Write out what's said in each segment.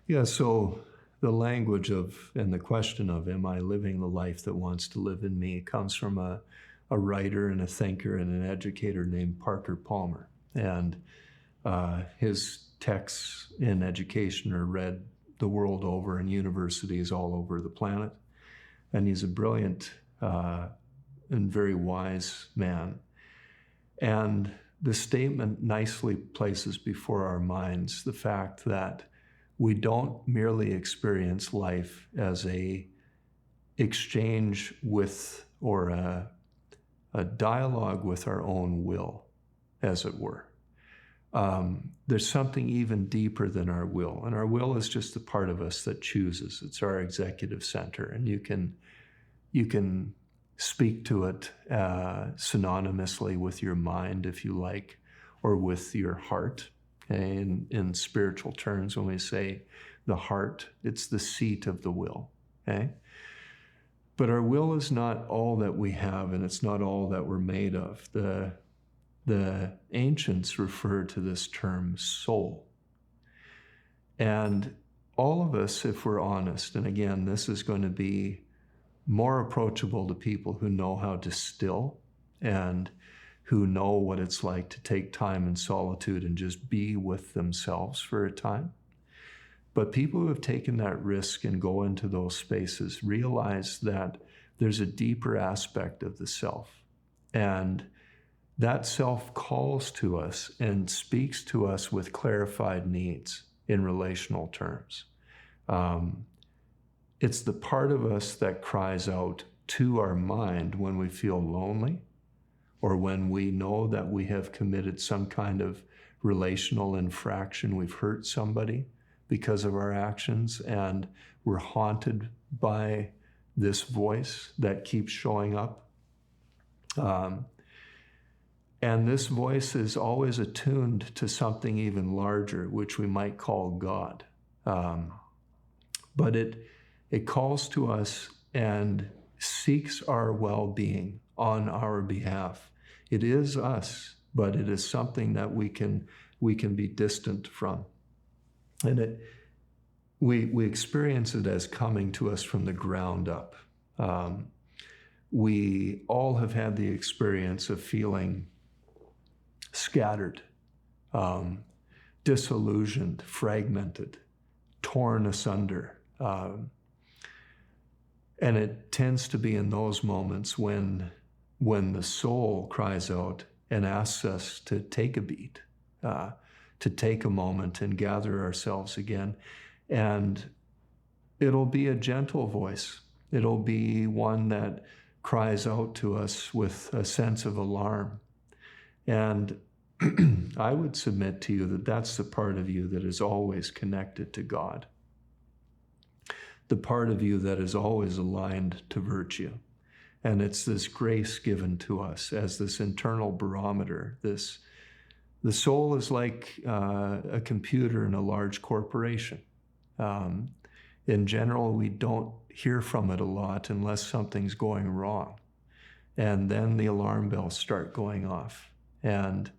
Yeah, so the language of and the question of am I living the life that wants to live in me comes from a writer and a thinker and an educator named Parker Palmer. And his texts in education are read the world over in universities all over the planet. And he's a brilliant and very wise man. And the statement nicely places before our minds the fact that we don't merely experience life as a exchange with or a dialogue with our own will, as it were. There's something even deeper than our will, and our will is just the part of us that chooses. It's our executive center, and you can speak to it synonymously with your mind, if you like, or with your heart. Okay? In spiritual terms, when we say the heart, it's the seat of the will. Okay? But our will is not all that we have, and it's not all that we're made of. The ancients refer to this term soul. And all of us, if we're honest, and again, this is going to be more approachable to people who know how to still and who know what it's like to take time in solitude and just be with themselves for a time. But people who have taken that risk and go into those spaces realize that there's a deeper aspect of the self. And that self calls to us and speaks to us with clarified needs in relational terms. It's the part of us that cries out to our mind when we feel lonely or when we know that we have committed some kind of relational infraction. We've hurt somebody because of our actions, and we're haunted by this voice that keeps showing up. And this voice is always attuned to something even larger, which we might call God. But it calls to us and seeks our well-being on our behalf. It is us, but it is something that we can be distant from. And we experience it as coming to us from the ground up. We all have had the experience of feeling scattered, disillusioned, fragmented, torn asunder. And it tends to be in those moments when the soul cries out and asks us to take a beat, to take a moment and gather ourselves again. And it'll be a gentle voice. It'll be one that cries out to us with a sense of alarm. And I would submit to you that that's the part of you that is always connected to God. The part of you that is always aligned to virtue. And it's this grace given to us as this internal barometer. The soul is like a computer in a large corporation. In general, we don't hear from it a lot unless something's going wrong. And then the alarm bells start going off. And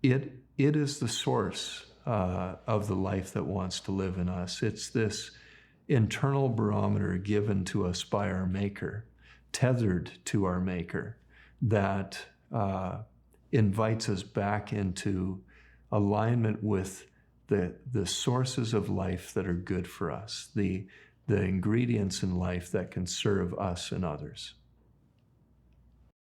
it is the source of the life that wants to live in us. It's this internal barometer given to us by our Maker, tethered to our Maker, that invites us back into alignment with the sources of life that are good for us, the ingredients in life that can serve us and others.